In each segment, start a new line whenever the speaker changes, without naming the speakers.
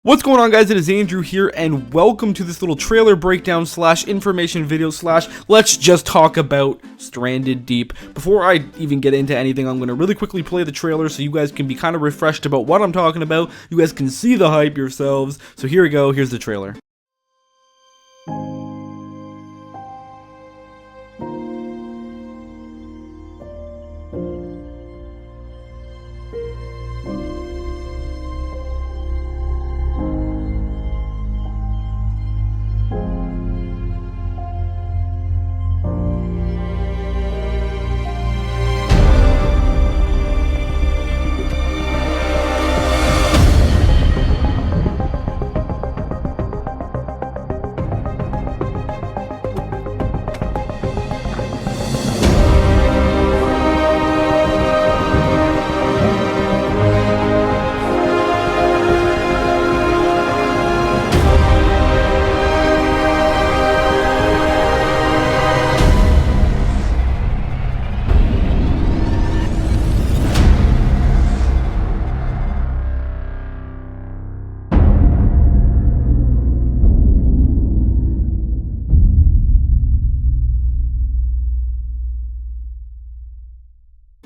What's going on, guys? It is Andrew here, and welcome to this little trailer breakdown slash information video slash let's just talk about Stranded Deep. Before I even get into anything, I'm going to really quickly play the trailer so you guys can be kind of refreshed about what I'm talking about. You guys can see the hype yourselves. So here we go. Here's the trailer.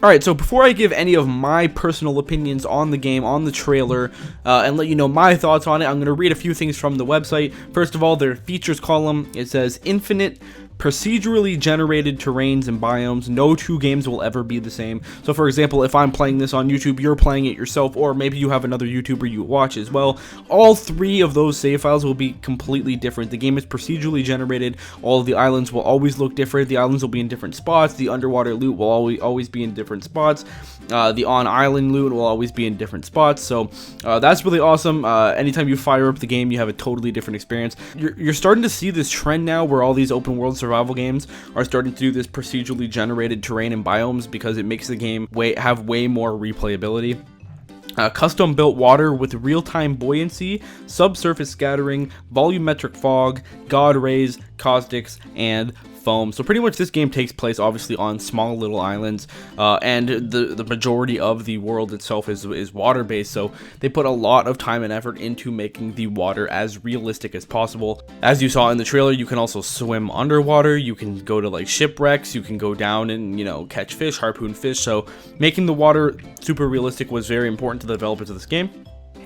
Alright, so before I give any of my personal opinions on the game, on the trailer, and let you know my thoughts on it, I'm going to read a few things from the website. First of all, their features column, it says, infinite procedurally generated terrains and biomes. No two games will ever be the same. So for example, if I'm playing this on YouTube, you're playing it yourself, or maybe you have another YouTuber you watch as well, all three of those save files will be completely different. The game is procedurally generated. All of the islands will always look different. The islands will be in different spots. The underwater loot will always be in different spots. The on-island loot will always be in different spots. So that's really awesome. Anytime you fire up the game, you have a totally different experience. You're starting to see this trend now where all these open world survival games are starting to do this procedurally generated terrain and biomes because it makes the game have way more replayability. Custom built water with real-time buoyancy, subsurface scattering, volumetric fog, god rays, caustics, and foam. So pretty much this game takes place obviously on small little islands, and the majority of the world itself is water based, so they put a lot of time and effort into making the water as realistic as possible. As you saw in the trailer, you can also swim underwater, you can go to like shipwrecks, you can go down and catch fish, harpoon fish. So making the water super realistic was very important to the developers of this game.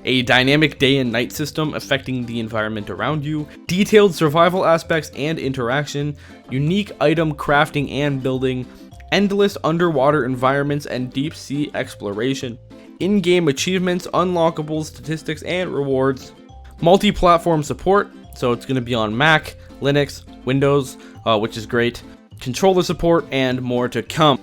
A dynamic day and night system affecting the environment around you, detailed survival aspects and interaction, unique item crafting and building, endless underwater environments and deep sea exploration, in-game achievements, unlockable statistics and rewards, multi-platform support, so it's going to be on Mac, Linux, Windows, which is great, controller support, and more to come.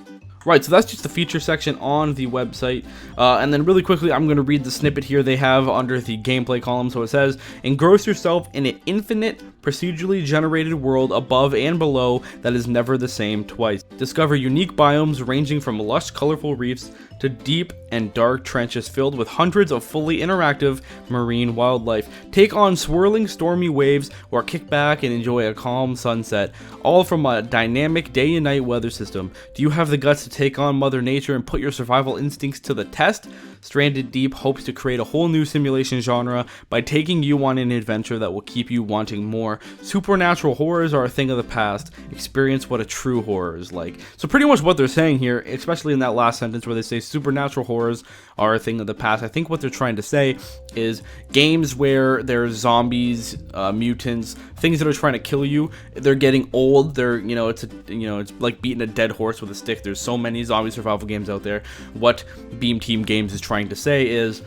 Right, so that's just the feature section on the website, and then really quickly I'm going to read the snippet here they have under the gameplay column. So it says, engross yourself in an infinite, procedurally generated world above and below that is never the same twice. Discover unique biomes ranging from lush, colorful reefs to deep and dark trenches filled with hundreds of fully interactive marine wildlife. Take on swirling, stormy waves or kick back and enjoy a calm sunset, all from a dynamic day and night weather system. Do you have the guts to take on Mother Nature and put your survival instincts to the test? Stranded Deep hopes to create a whole new simulation genre by taking you on an adventure that will keep you wanting more. Supernatural horrors are a thing of the past. Experience what a true horror is like. So pretty much what they're saying here, especially in that last sentence where they say supernatural horrors are a thing of the past, I think what they're trying to say is games where there's zombies, mutants, things that are trying to kill you, they're getting old. They're it's like beating a dead horse with a stick. There's so many zombie survival games out there. What Beam Team Games is trying to say is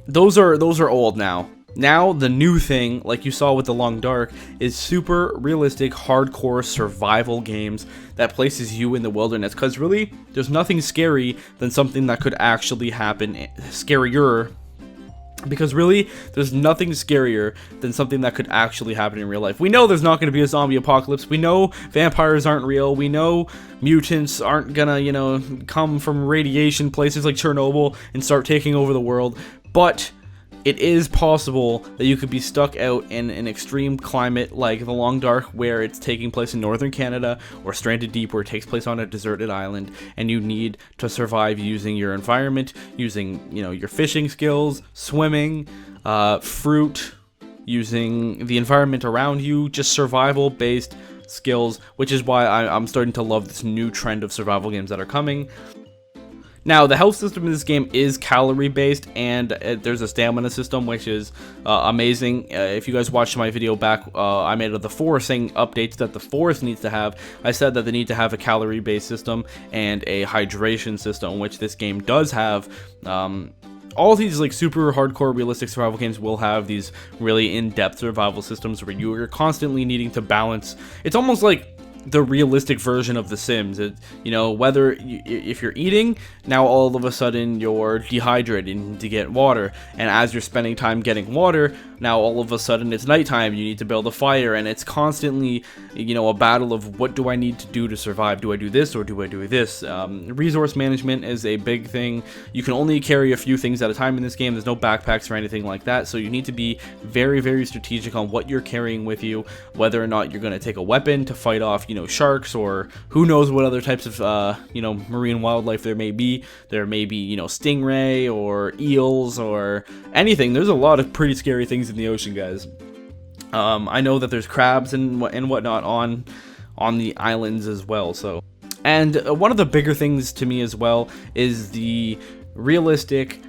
those are old now. Now the new thing, like you saw with The Long Dark, is super realistic hardcore survival games that places you in the wilderness, because really there's nothing scary than something that could actually happen. Scarier, because really there's nothing scarier than something that could actually happen in real life. We know there's not going to be a zombie apocalypse. We know vampires aren't real. We know mutants aren't gonna come from radiation places like Chernobyl and start taking over the world, but it is possible that you could be stuck out in an extreme climate like The Long Dark, where it's taking place in northern Canada, or Stranded Deep, where it takes place on a deserted island, and you need to survive using your environment, using your fishing skills, swimming, fruit, using the environment around you, just survival based skills, which is why I'm starting to love this new trend of survival games that are coming. Now, the health system in this game is calorie based, and there's a stamina system, which is amazing. If you guys watched my video back, I made of the forest saying updates that the forest needs to have. I said that they need to have a calorie based system and a hydration system, which this game does have. All of these like super hardcore realistic survival games will have these really in-depth survival systems where you're constantly needing to balance. It's almost like the realistic version of The Sims. You know, whether if you're eating, now all of a sudden you're dehydrated and need to get water, and as you're spending time getting water, now all of a sudden it's nighttime, you need to build a fire, and it's constantly, you know, a battle of what do I need to do to survive? Do I do this or do I do this? Resource management is a big thing. You can only carry a few things at a time in this game. There's no backpacks or anything like that, so you need to be very, very strategic on what you're carrying with you, whether or not you're going to take a weapon to fight off, you know, sharks, or who knows what other types of you know, marine wildlife there may be. There may be, you know, stingray or eels or anything. There's a lot of pretty scary things in the ocean, guys. I know that there's crabs and whatnot on the islands as well. So, and one of the bigger things to me as well is the realistic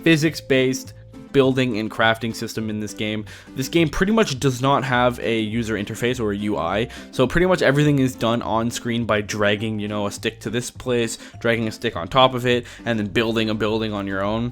physics-based building and crafting system in this game. This game pretty much does not have a user interface or a UI, so pretty much everything is done on screen by dragging, you know, a stick to this place, dragging a stick on top of it, and then building a building on your own.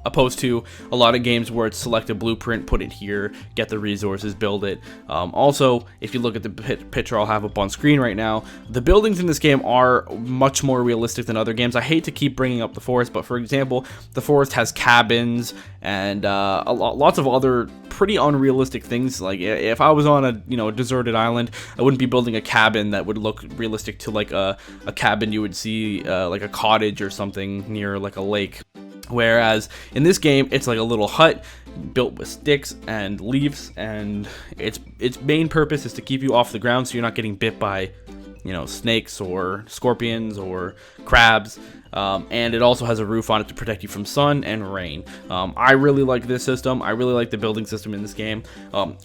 Opposed to a lot of games where it's select a blueprint, put it here, get the resources, build it. Also, if you look at the picture I'll have up on screen right now, the buildings in this game are much more realistic than other games. I hate to keep bringing up the forest, but for example, the forest has cabins and lots of other pretty unrealistic things. Like if I was on a, you know, deserted island, I wouldn't be building a cabin that would look realistic to like a cabin you would see like a cottage or something near like a lake. Whereas in this game, it's like a little hut built with sticks and leaves, and its main purpose is to keep you off the ground so you're not getting bit by, you know, snakes or scorpions or crabs. And it also has a roof on it to protect you from sun and rain. I really like this system. I really like the building system in this game.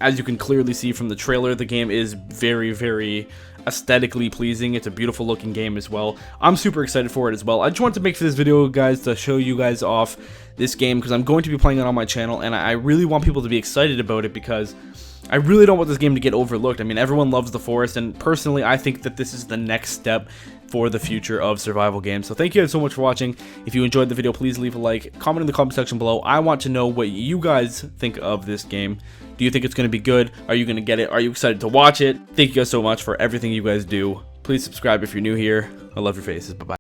As you can clearly see from the trailer, the game is very, very aesthetically pleasing. It's a beautiful looking game as well. I'm super excited for it as well. I just wanted to make this video, guys, to show you guys off this game because I'm going to be playing it on my channel, and I really want people to be excited about it because I really don't want this game to get overlooked. I mean, everyone loves the forest, and personally, I think that this is the next step for the future of survival games. So thank you guys so much for watching. If you enjoyed the video, please leave a like, comment in the comment section below. I want to know what you guys think of this game. Do you think it's going to be good? Are you going to get it? Are you excited to watch it? Thank you guys so much for everything you guys do. Please subscribe if you're new here. I love your faces. Bye-bye.